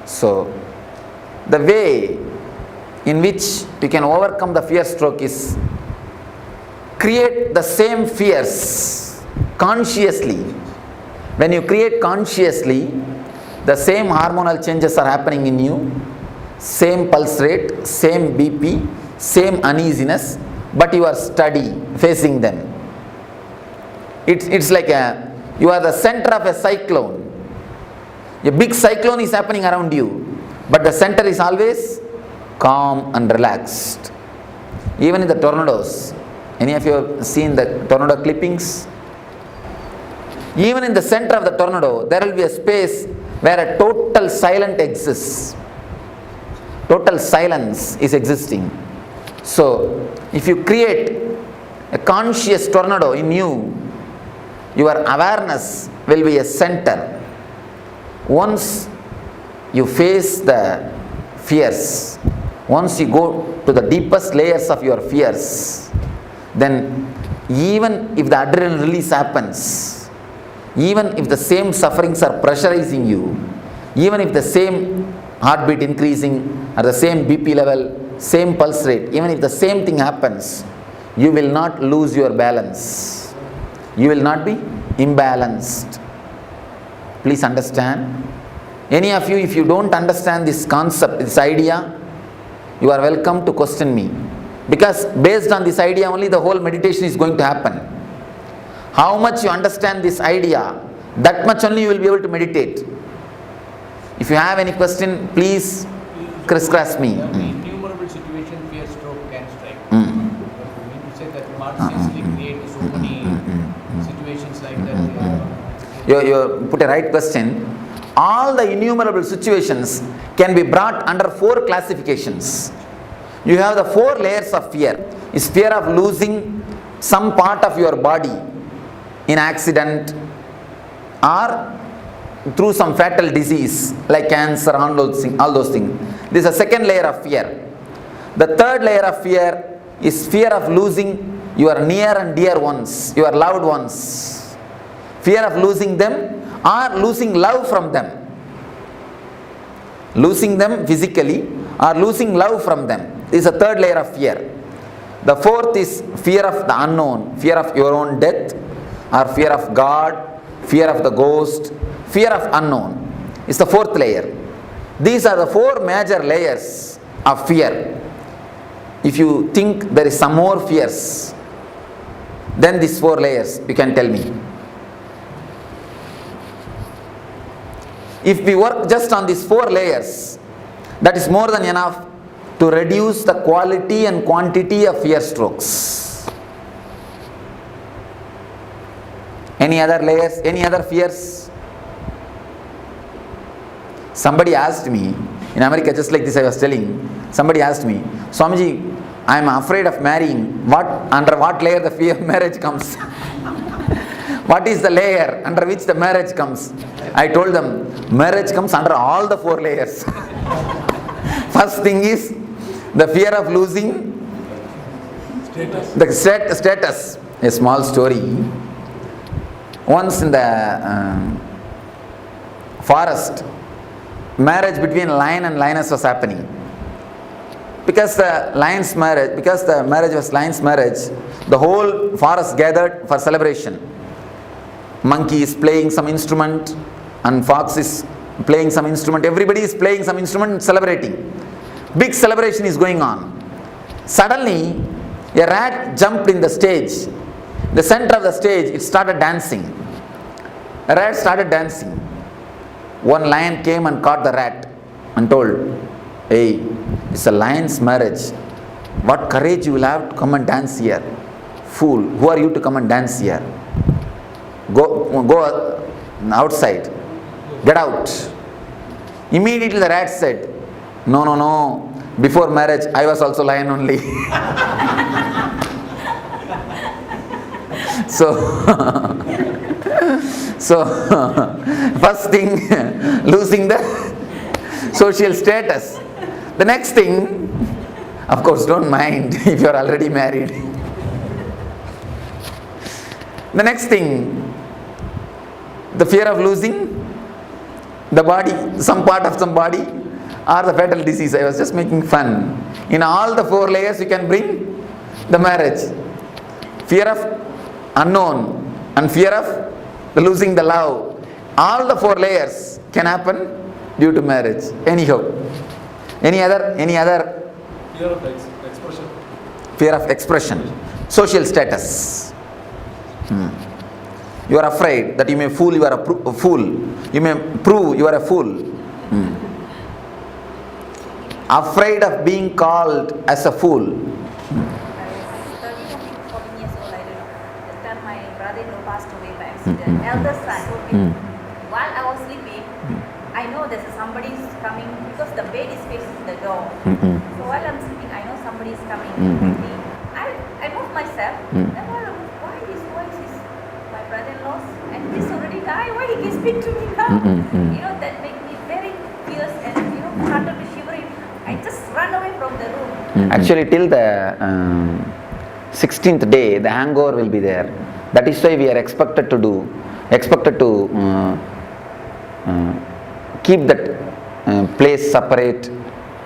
So, the way in which you can overcome the fear stroke is create the same fears consciously. When you create consciously, the same hormonal changes are happening in you, same pulse rate, same BP, same uneasiness, but you are steady facing them. It's like you are the center of a cyclone. A big cyclone is happening around you, but the center is always calm and relaxed. Even in the tornadoes, any of you have seen the tornado clippings? Even in the center of the tornado, there will be a space where a total silence exists. Total silence is existing. So, if you create a conscious tornado in you, your awareness will be a center. Once you face the fears, once you go to the deepest layers of your fears, then even if the adrenaline release happens, even if the same sufferings are pressurizing you, even if the same heartbeat increasing or the same BP level, same pulse rate, even if the same thing happens, you will not lose your balance. You will not be imbalanced. Please understand. Any of you, if you don't understand this concept, this idea, you are welcome to question me. Because based on this idea only the whole meditation is going to happen. How much you understand this idea, that much only you will be able to meditate. If you have any question, please crisscross me. Innumerable situation fear stroke can strike. But you mean to say that consciously create so many situations like that? You put a right question. All the innumerable situations can be brought under 4 classifications. You have the 4 layers of fear. Is fear of losing some part of your body in accident or through some fatal disease like cancer, all those things. This is a second layer of fear. The third layer of fear is fear of losing your near and dear ones, your loved ones. Fear of losing them or losing love from them. Losing them physically or losing love from them is a third layer of fear. The fourth is fear of the unknown, fear of your own death or fear of God, fear of the ghost, fear of unknown is the fourth layer. These are the 4 major layers of fear. If you think there is some more fears than these 4 layers, you can tell me. If we work just on these 4 layers, that is more than enough to reduce the quality and quantity of fear strokes. Any other layers? Any other fears? Somebody asked me, in America, just like this I was telling, somebody asked me, Swamiji, I am afraid of marrying. Under what layer the fear of marriage comes? What is the layer under which the marriage comes? I told them, marriage comes under all the 4 layers. First thing is the fear of losing the status. A small story. Once in the forest, marriage between lion and lioness was happening. Because the marriage was lion's marriage, the whole forest gathered for celebration. Monkey is playing some instrument and fox is playing some instrument. Everybody is playing some instrument and celebrating. Big celebration is going on. Suddenly, a rat jumped in the stage. The center of the stage, it started dancing. A rat started dancing. One lion came and caught the rat and told, hey, it's a lion's marriage. What courage you will have to come and dance here? Fool, who are you to come and dance here? Go outside. Get out. Immediately the rat said, no. Before marriage, I was also lion only. So, first thing, losing the social status. The next thing, of course, don't mind if you are already married. The next thing, the fear of losing the body, some part of some body, or the fatal disease. I was just making fun. In all the 4 layers you can bring the marriage. Fear of unknown and fear of losing the love. All the 4 layers can happen due to marriage. Anyhow. Any other? Fear of expression. Fear of expression. Social status. You are afraid that you may fool, you are a fool. You may prove you are a fool. Afraid of being called as a fool. I was 13 or 14 years old, I don't know. That time my brother-in-law passed away by accident. Eldest son. While I was sleeping, I know there's somebody is coming because the bed is facing the door. So while I'm sleeping, I know somebody is coming. I moved myself. Then why his voice is my brother-in-law's and he's already died. Why he can speak to me now? That made me very fierce and started to shivering. I just run away from the room. Actually, till the 16th day, the hangover will be there. That is why we are expected to keep that place separate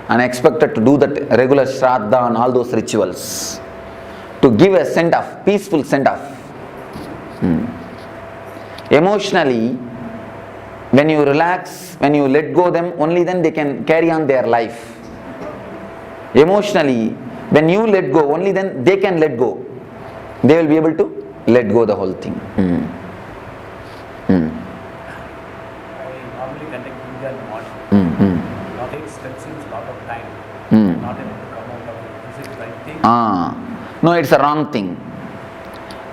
and expected to do that regular shraddha and all those rituals to give a send-off, peaceful send-off. Emotionally, when you relax, when you let go them, only then they can carry on their life. Emotionally, when you let go, only then they can let go. They will be able to let go the whole thing. I normally conduct puja in the morning. Not it consumes a lot of time. Not able to come out of it. Is it right thing? No, it's a wrong thing.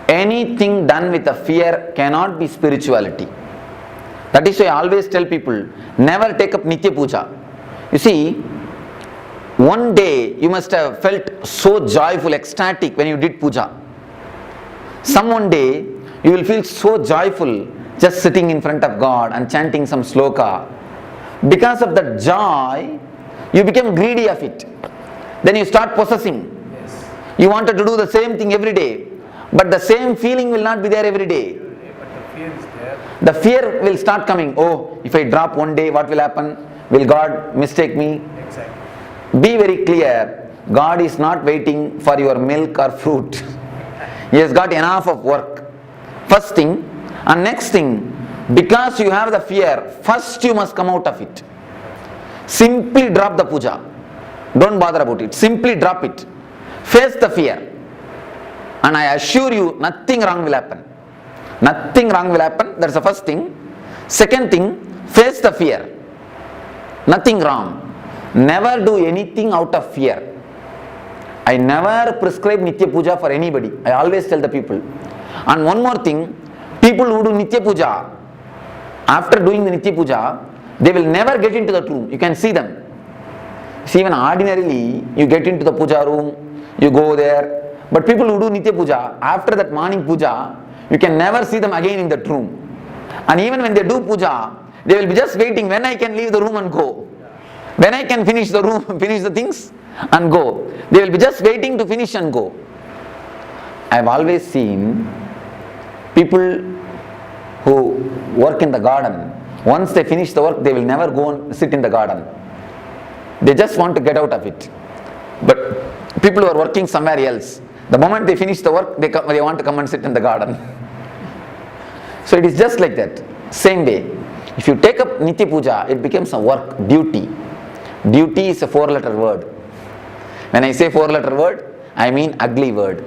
Anything done with a fear cannot be spirituality. That is why I always tell people, never take up Nitya Puja. You see, one day you must have felt so joyful, ecstatic when you did puja. Some one day you will feel so joyful just sitting in front of God and chanting some sloka. Because of that joy, you become greedy of it. Then you start possessing. Yes. You wanted to do the same thing every day, but the same feeling will not be there every day. But the fear is there. The fear will start coming. Oh, if I drop one day, what will happen? Will God mistake me? Exactly. Be very clear, God is not waiting for your milk or fruit. He has got enough of work. First thing, and next thing, because you have the fear, first you must come out of it. Simply drop the puja. Don't bother about it. Simply drop it. Face the fear. And I assure you, nothing wrong will happen. Nothing wrong will happen. That's the first thing. Second thing, face the fear. Nothing wrong. Never do anything out of fear. I never prescribe Nitya Puja for anybody. I always tell the people. And one more thing, people who do Nitya Puja, after doing the Nitya Puja, they will never get into that room. You can see them. See, even ordinarily, you get into the puja room, you go there. But people who do Nitya Puja, after that morning puja, you can never see them again in that room. And even when they do puja, they will be just waiting when I can leave the room and go. When I can finish the room, finish the things and go. They will be just waiting to finish and go. I have always seen people who work in the garden, once they finish the work, they will never go and sit in the garden. They just want to get out of it. But people who are working somewhere else, the moment they finish the work, they want to come and sit in the garden. So it is just like that. Same way. If you take up Nitya Puja, it becomes a work, duty. Duty is a 4-letter word. When I say 4-letter word, I mean ugly word.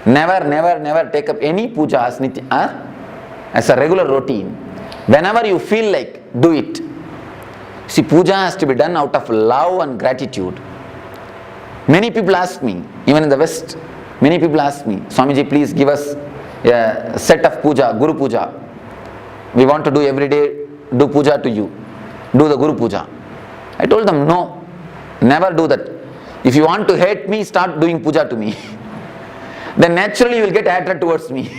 Never take up any puja as a regular routine. Whenever you feel like, do it. See, puja has to be done out of love and gratitude. Many people ask me, even in the West, many people ask me, Swamiji, please give us a set of puja, Guru Puja. We want to do every day, do puja to you. Do the Guru Puja. I told them, no, never do that. If you want to hate me, start doing puja to me. Then naturally you will get hatred towards me.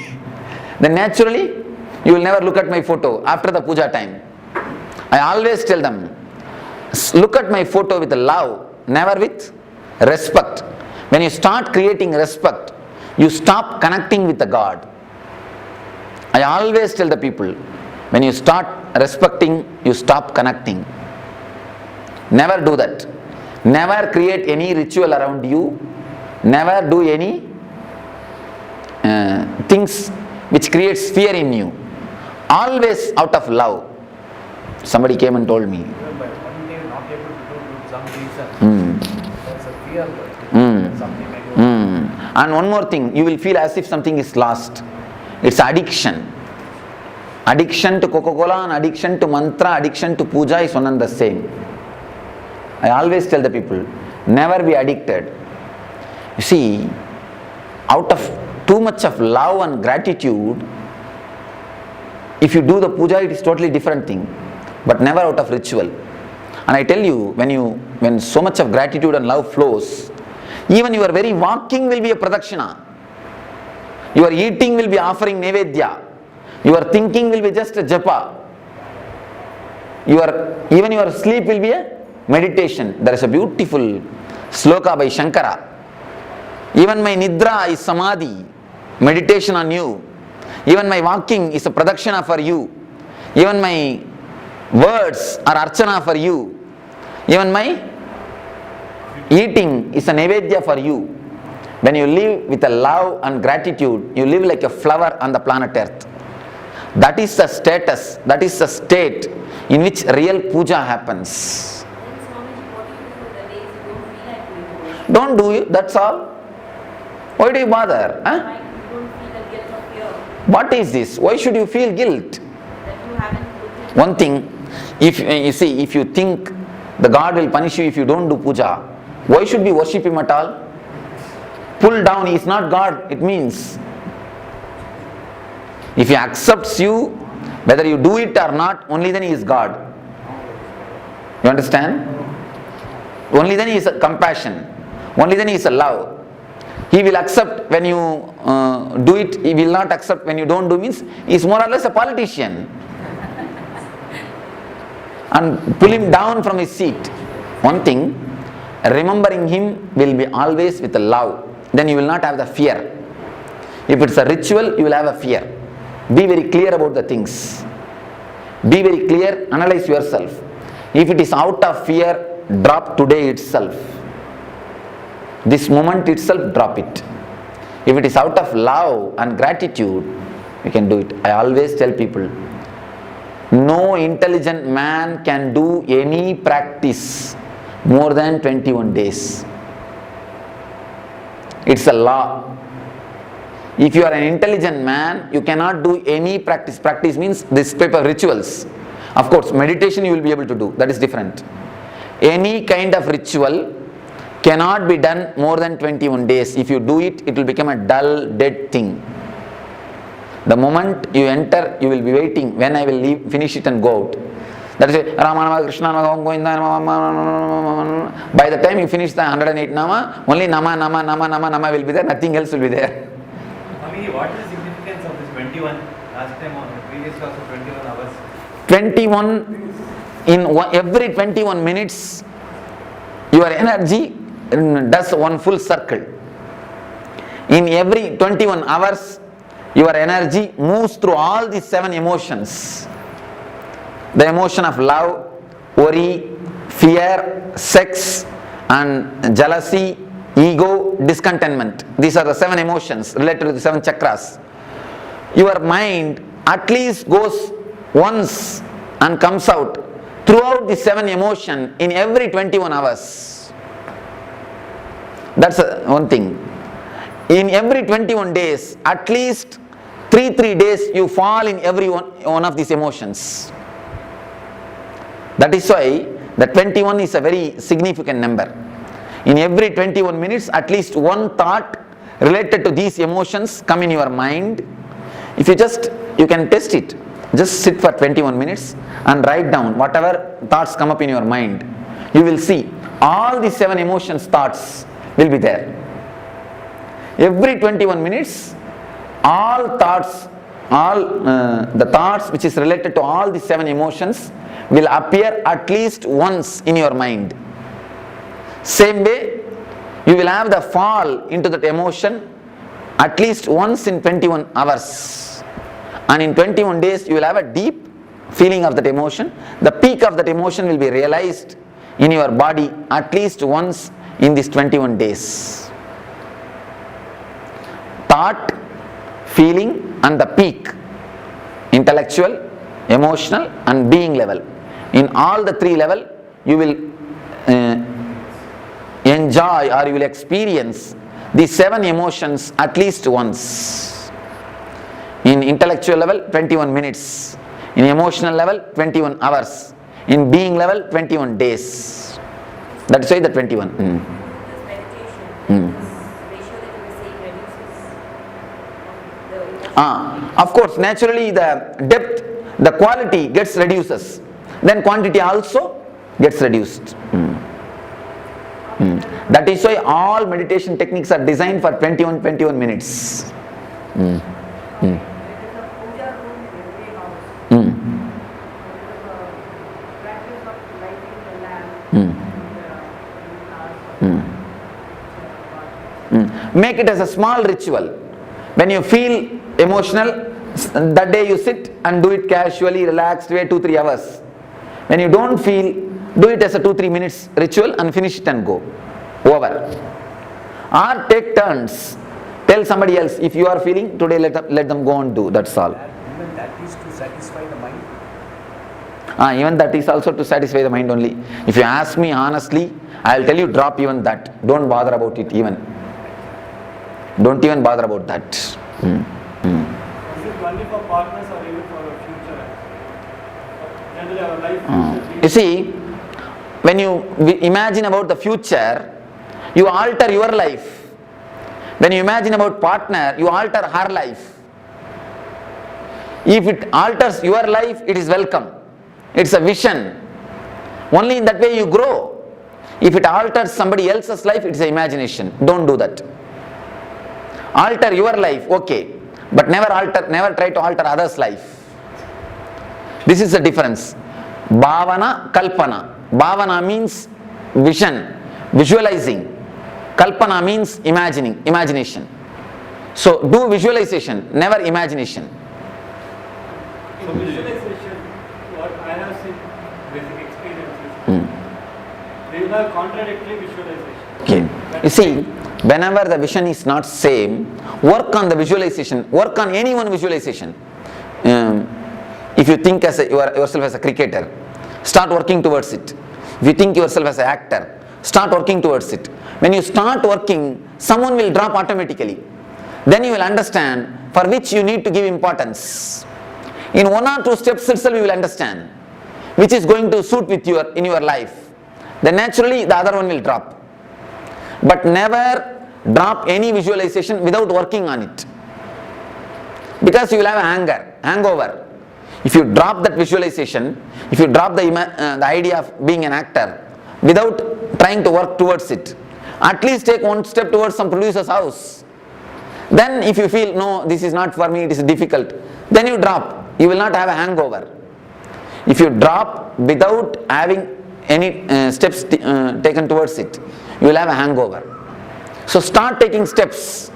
Then naturally you will never look at my photo after the puja time. I always tell them, look at my photo with love, never with respect. When you start creating respect, you stop connecting with the God. I always tell the people, When you start respecting, you stop connecting. Never do that. Never create any ritual around you. Never do any things which creates fear in you. Always out of love. Somebody came and told me. Even by one day not able to do due to some reason. That's a fear. But something may go. And one more thing, you will feel as if something is lost. It's addiction. Addiction to Coca-Cola and addiction to mantra, addiction to puja is one and the same. I always tell the people, never be addicted. You see, out of too much of love and gratitude, if you do the puja, it is totally different thing. But never out of ritual. And I tell you, when so much of gratitude and love flows, even your very walking will be a pradakshina. Your eating will be offering nevedya. Your thinking will be just a japa. Even your sleep will be a meditation. There is a beautiful sloka by Shankara. Even my nidra is samadhi, meditation on you. Even my walking is a pradakshina for you. Even my words are archana for you. Even my eating is a nevedya for you. When you live with a love and gratitude, you live like a flower on the planet Earth. That is the status, that is the state in which real puja happens. Then Swamiji, what do you do the days you don't feel like doing devotion? Don't do it, that's all. Why do you bother? Huh? Like you don't feel the guilt of fear What is this? Why should you feel guilt? that you haven't looked into. One thing, if you think the God will punish you if you don't do puja, why should we worship him at all? Pull down, he is not God, it means. If he accepts you, whether you do it or not, only then he is God. You understand? Only then he is a compassion. Only then he is a love. He will accept when you do it, he will not accept when you don't do, means he is more or less a politician. And pull him down from his seat. One thing, remembering him will be always with love. Then you will not have the fear. If it's a ritual, you will have a fear. Be very clear about the things. Be very clear, analyze yourself. If it is out of fear, drop today itself. This moment itself, drop it. If it is out of love and gratitude, you can do it. I always tell people, no intelligent man can do any practice more than 21 days. It's a law. If you are an intelligent man, you cannot do any practice. Practice means this type of rituals. Of course, meditation you will be able to do. That is different. Any kind of ritual cannot be done more than 21 days. If you do it, it will become a dull, dead thing. The moment you enter, you will be waiting when I will leave, finish it and go out. That is it. Rama Nama, Krishna Nama, Govinda Nama. By the time you finish the 108 Nama, only Nama will be there, nothing else will be there. What is the significance of this 21? Last time on the previous class of 21 hours. 21, every 21 minutes, your energy does one full circle. In every 21 hours, your energy moves through all these 7 emotions. The emotion of love, worry, fear, sex, and jealousy, ego, discontentment. These are the 7 emotions related to the 7 chakras. Your mind at least goes once and comes out throughout the 7 emotions in every 21 hours. That's one thing. In every 21 days, at least 3 days you fall in every one of these emotions. That is why the 21 is a very significant number. In every 21 minutes, at least one thought related to these emotions come in your mind. If you can test it. Just sit for 21 minutes and write down whatever thoughts come up in your mind. You will see all the 7 emotions thoughts will be there. Every 21 minutes, all thoughts, the thoughts which is related to all the 7 emotions will appear at least once in your mind. Same way, you will have the fall into that emotion at least once in 21 hours. And in 21 days, you will have a deep feeling of that emotion, the peak of that emotion will be realized in your body at least once in these 21 days. Thought, feeling and the peak, intellectual, emotional and being level. In all the three level you will enjoy or you will experience these 7 emotions at least once. In intellectual level 21 minutes, in emotional level 21 hours, in being level 21 days. That is why the 21. This meditation, this ratio that you were saying reduces the emotion. Of course, naturally the depth, the quality gets reduces, then quantity also gets reduced. That is why all meditation techniques are designed for 21 minutes. It is a puja room in every house. Mm. It is a practice of lighting the lamp Mm. in the house. Make it as a small ritual. When you feel emotional, that day you sit and do it casually, relaxed way 2-3 hours. When you don't feel, do it as a 2-3 minutes ritual and finish it and go. Over. Or take turns. Tell somebody else, if you are feeling, today let them go and do. That's all. Even that is to satisfy the mind. Even that is also to satisfy the mind only. If you ask me honestly, I will tell you drop even that. Don't bother about it even. Don't even bother about that. Is it only for partners or even for a future? Generally our life You see, when you imagine about the future, you alter your life. When you imagine about partner, you alter her life. If it alters your life, it is welcome. It's a vision. Only in that way you grow. If it alters somebody else's life, it's an imagination. Don't do that. Alter your life, okay, but never try to alter others' life. This is the difference. Bhavana, Kalpana. Bhavana means vision, visualizing. Kalpana means imagination. So do visualization, never imagination. So visualization, what I have seen basic experiences, they will have contradictory visualization. Okay. You see, whenever the vision is not same, work on the visualization, work on any one visualization. If you think as yourself as a cricketer, start working towards it. If you think yourself as an actor, start working towards it. When you start working, someone will drop automatically. Then you will understand for which you need to give importance. In 1 or 2 steps itself you will understand which is going to suit with in your life. Then naturally the other one will drop. But never drop any visualization without working on it. Because you will have a hangover. If you drop that visualization, if you drop the idea of being an actor without trying to work towards it, at least take 1 step towards some producer's house. Then if you feel, no, this is not for me, it is difficult, then you drop. You will not have a hangover. If you drop without having any steps taken towards it, you will have a hangover. So start taking steps.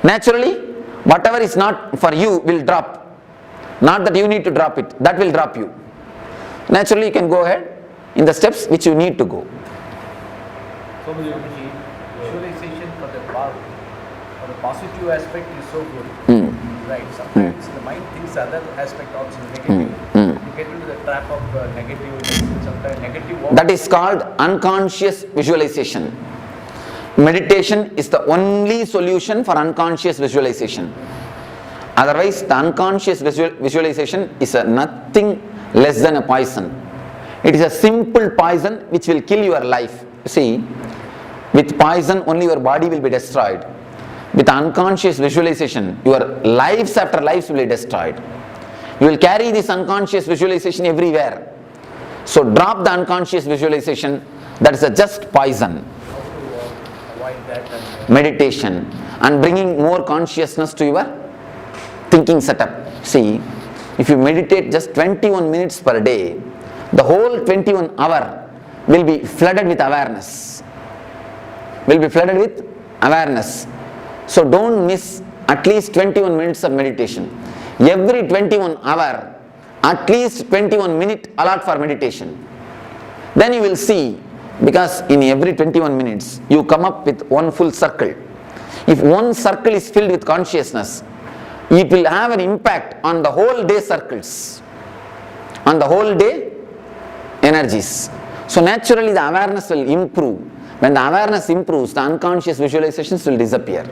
Naturally, whatever is not for you will drop. Not that you need to drop it, that will drop you. Naturally you can go ahead in the steps which you need to go. So visualization for the positive aspect is so good. Right. Sometimes the mind thinks other aspect also negative. You get into the trap of negative, sometimes negative. That is called unconscious visualization. Meditation is the only solution for unconscious visualization. Otherwise, the unconscious visualization is nothing less than a poison. It is a simple poison which will kill your life. See, with poison only your body will be destroyed. With unconscious visualization, your lives after lives will be destroyed. You will carry this unconscious visualization everywhere. So drop the unconscious visualization, that is a just poison. Avoid that and Meditation and bringing more consciousness to your thinking setup. See, if you meditate just 21 minutes per day, the whole 21 hour will be flooded with awareness. So don't miss at least 21 minutes of meditation. Every 21 hour, at least 21 minutes allot for meditation. Then you will see, because in every 21 minutes you come up with one full circle. If one circle is filled with consciousness, it will have an impact on the whole day circles, on the whole day energies. So naturally the awareness will improve. When the awareness improves, the unconscious visualizations will disappear.